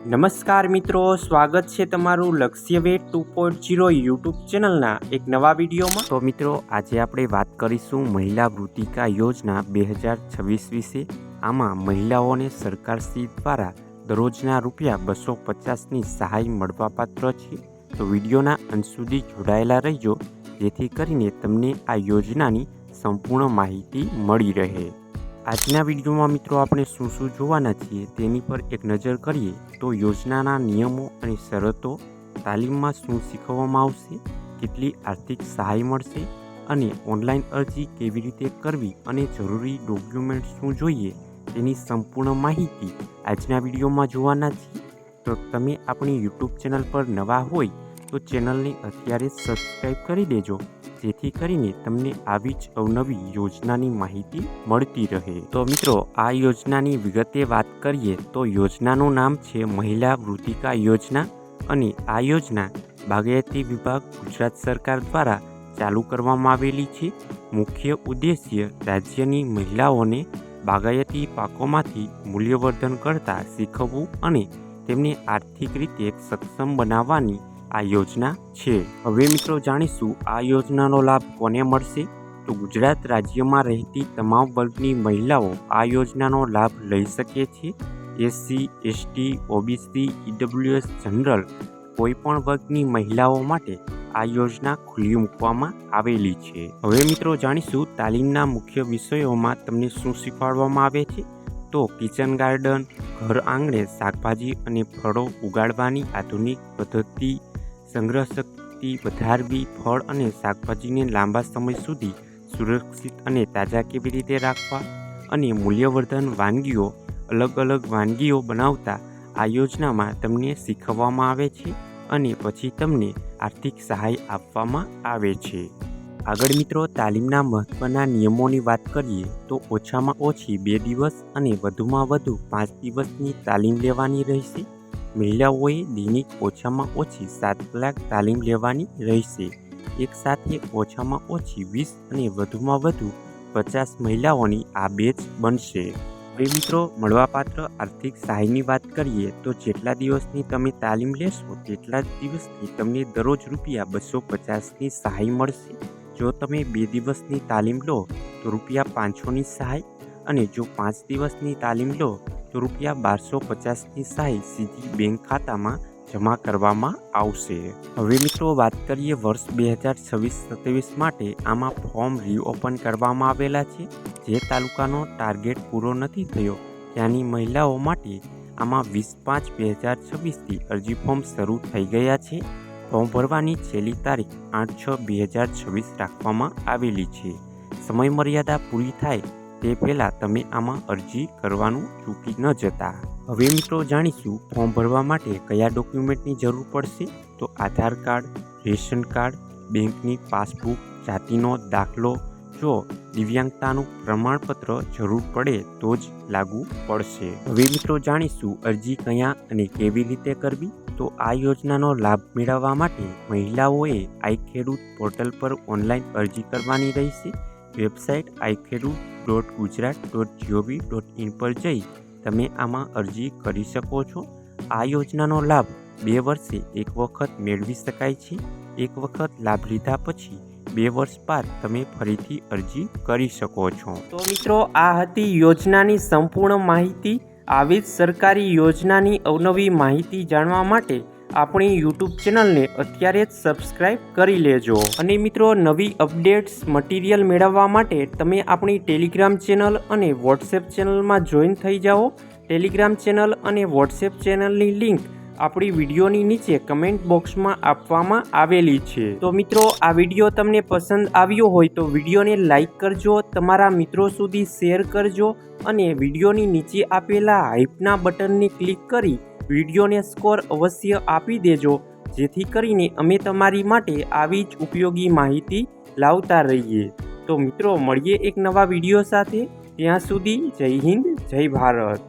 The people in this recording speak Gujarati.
નમસ્કાર મિત્રો, સ્વાગત છે તમારું લક્ષ્યવેટ 2.0 યુટ્યુબ ચેનલના એક નવા વિડીયોમાં। તો મિત્રો, આજે આપણે વાત કરીશું મહિલા વૃત્તિકા યોજના 2026 વિશે। આમાં મહિલાઓને સરકારશ્રી દ્વારા દરરોજના ₹250ની સહાય મળવાપાત્ર છે। તો વિડીયોના અંત સુધી જોડાયેલા રહેજો, જેથી કરીને તમને આ યોજનાની સંપૂર્ણ માહિતી મળી રહે। આજના વિડીયોમાં મિત્રો આપણે શું જોવાના છીએ તેની પર એક નજર કરીએ તો યોજનાના નિયમો અને શરતો, તાલીમમાં શું શીખવવામાં આવશે, કેટલી આર્થિક સહાય મળશે અને ઓનલાઈન અરજી કેવી રીતે કરવી અને જરૂરી ડોક્યુમેન્ટ શું જોઈએ તેની સંપૂર્ણ માહિતી આજના વિડીયોમાં જોવાના છીએ। તો તમે આપણી યુટ્યુબ ચેનલ પર નવા હોય તો ચેનલને અત્યારે જ સબસ્ક્રાઈબ કરી દેજો, જેથી કરીને તમને આવી જ અવનવી યોજનાની માહિતી મળતી રહે। તો મિત્રો, આ યોજનાની વિગતે વાત કરીએ તો યોજનાનું નામ છે મહિલા વૃત્તિકા યોજના અને આ યોજના બાગાયતી વિભાગ ગુજરાત સરકાર દ્વારા ચાલુ કરવામાં આવેલી છે। મુખ્ય ઉદ્દેશ્ય રાજ્યની મહિલાઓને બાગાયતી પાકોમાંથી મૂલ્યવર્ધન કરતાં શીખવવું અને તેમને આર્થિક રીતે સક્ષમ બનાવવાની આ યોજના છે। હવે મિત્રો જાણીશું આ યોજનાનો લાભ કોને મળશે। તો ગુજરાત રાજ્યમાં રહેતી તમામ વર્ગની મહિલાઓ આ યોજનાનો લાભ લઈ શકે છે। SC, ST, OBC, EWS general કોઈપણ વર્ગની મહિલાઓ માટે આ યોજના ખુલ્લી મૂકવામાં આવેલી છે। હવે મિત્રો જાણીશું તાલીમના મુખ્ય વિષયોમાં તમને શું શીખવાડવામાં આવે છે। તો કિચન ગાર્ડન, ઘર આંગણે શાકભાજી અને ફળો ઉગાડવાની આધુનિક પદ્ધતિ, સંગ્રહ શક્તિ વધારવી, ફળ અને શાકભાજીને લાંબા સમય સુધી સુરક્ષિત અને તાજા કેવી રીતે રાખવા અને મૂલ્યવર્ધન વાનગીઓ, અલગ અલગ વાનગીઓ બનાવતા આ યોજનામાં તમને શીખવવામાં આવે છે અને પછી તમને આર્થિક સહાય આપવામાં આવે છે। આગળ મિત્રો, તાલીમના મહત્વના નિયમોની વાત કરીએ તો ઓછામાં ઓછી 2 દિવસ અને વધુમાં વધુ 5 દિવસની તાલીમ લેવાની રહેશે। મહિલાઓએ દૈનિક ઓછામાં ઓછી 7 કલાક તાલીમ લેવાની રહેશે। એક સાથે ઓછામાં ઓછી 20 અને વધુમાં વધુ 50 મહિલાઓની આ બેચ બનશે। હવે મિત્રો, મળવાપાત્ર આર્થિક સહાયની વાત કરીએ તો જેટલા દિવસની તમે તાલીમ લેશો તેટલા જ દિવસથી તમને દરરોજ ₹250ની સહાય મળશે। જો તમે 2 દિવસની તાલીમ લો તો ₹500ની સહાય અને જો 5 દિવસની તાલીમ લો તો ₹1250ની સહાય સીધી બેંક ખાતામાં જમા કરવામાં આવશે। હવે મિત્રો વાત કરીએ વર્ષ 2026-27 માટે આમાં ફોર્મ રીઓપન કરવામાં આવેલા છે। જે તાલુકાનો ટાર્ગેટ પૂરો નથી થયો ત્યાંની મહિલાઓ માટે આમાં 20/5/2026થી અરજી ફોર્મ શરૂ થઈ ગયા છે। ફોર્મ ભરવાની છેલ્લી તારીખ 8/6/2026 રાખવામાં આવેલી છે। સમય મર્યાદા પૂરી થાય તે પહેલાં તમે આમાં અરજી કરવાનું ચૂકી ન જતા। હવે મિત્રો જાણીશું ફોર્મ ભરવા માટે કયા ડોક્યુમેન્ટની જરૂર પડશે। તો આધાર કાર્ડ, રેશન કાર્ડ, બેંકની પાસબુક, જાતિનો દાખલો, જો દિવ્યાંગતાનું પ્રમાણપત્ર જરૂર પડે તો જ લાગુ પડશે। હવે મિત્રો જાણીશું અરજી ક્યાં અને કેવી રીતે કરવી। તો આ યોજનાનો લાભ મેળવવા માટે મહિલાઓએ iKheduત પોર્ટલ પર ઓનલાઈન અરજી કરવાની રહેશે। વેબસાઇટ iKheduत.gujarat.gov.in પર જઈ તમે આમાં અરજી કરી શકો છો। આ યોજનાનો લાભ 2 વર્ષે એક વખત મેળવી શકાય છે। એક વખત લાભ લીધા પછી 2 વર્ષ બાદ તમે ફરીથી અરજી કરી શકો છો। તો મિત્રો, આ હતી યોજનાની સંપૂર્ણ માહિતી। આવી જ સરકારી યોજનાની અવનવી માહિતી જાણવા માટે આપણી યુટ્યુબ ચેનલને અત્યારે જ સબસ્ક્રાઈબ કરી લેજો। અને મિત્રો, નવી અપડેટ્સ મટીરિયલ મેળવવા માટે તમે આપણી ટેલિગ્રામ ચેનલ અને વોટ્સએપ ચેનલમાં જોઈન થઈ જાઓ। ટેલિગ્રામ ચેનલ અને વોટ્સએપ ચેનલની લિંક આપણી વિડીયોની નીચે કમેન્ટ બોક્સમાં આપવામાં આવેલી છે। તો મિત્રો, આ વિડીયો તમને પસંદ આવ્યો હોય તો વિડીયોને લાઈક કરજો, તમારા મિત્રો સુધી શેર કરજો અને વિડીયોની નીચે આપેલા હાઈપના બટનને ક્લિક કરી વિડીયોને સ્કોર અવશ્ય આપી દેજો, જેથી કરીને અમે તમારી માટે આવી જ ઉપયોગી માહિતી લાવતા રહીએ। તો મિત્રો, મળીએ એક નવા વિડીયો સાથે। ત્યાં સુધી જય હિન્દ, જય ભારત।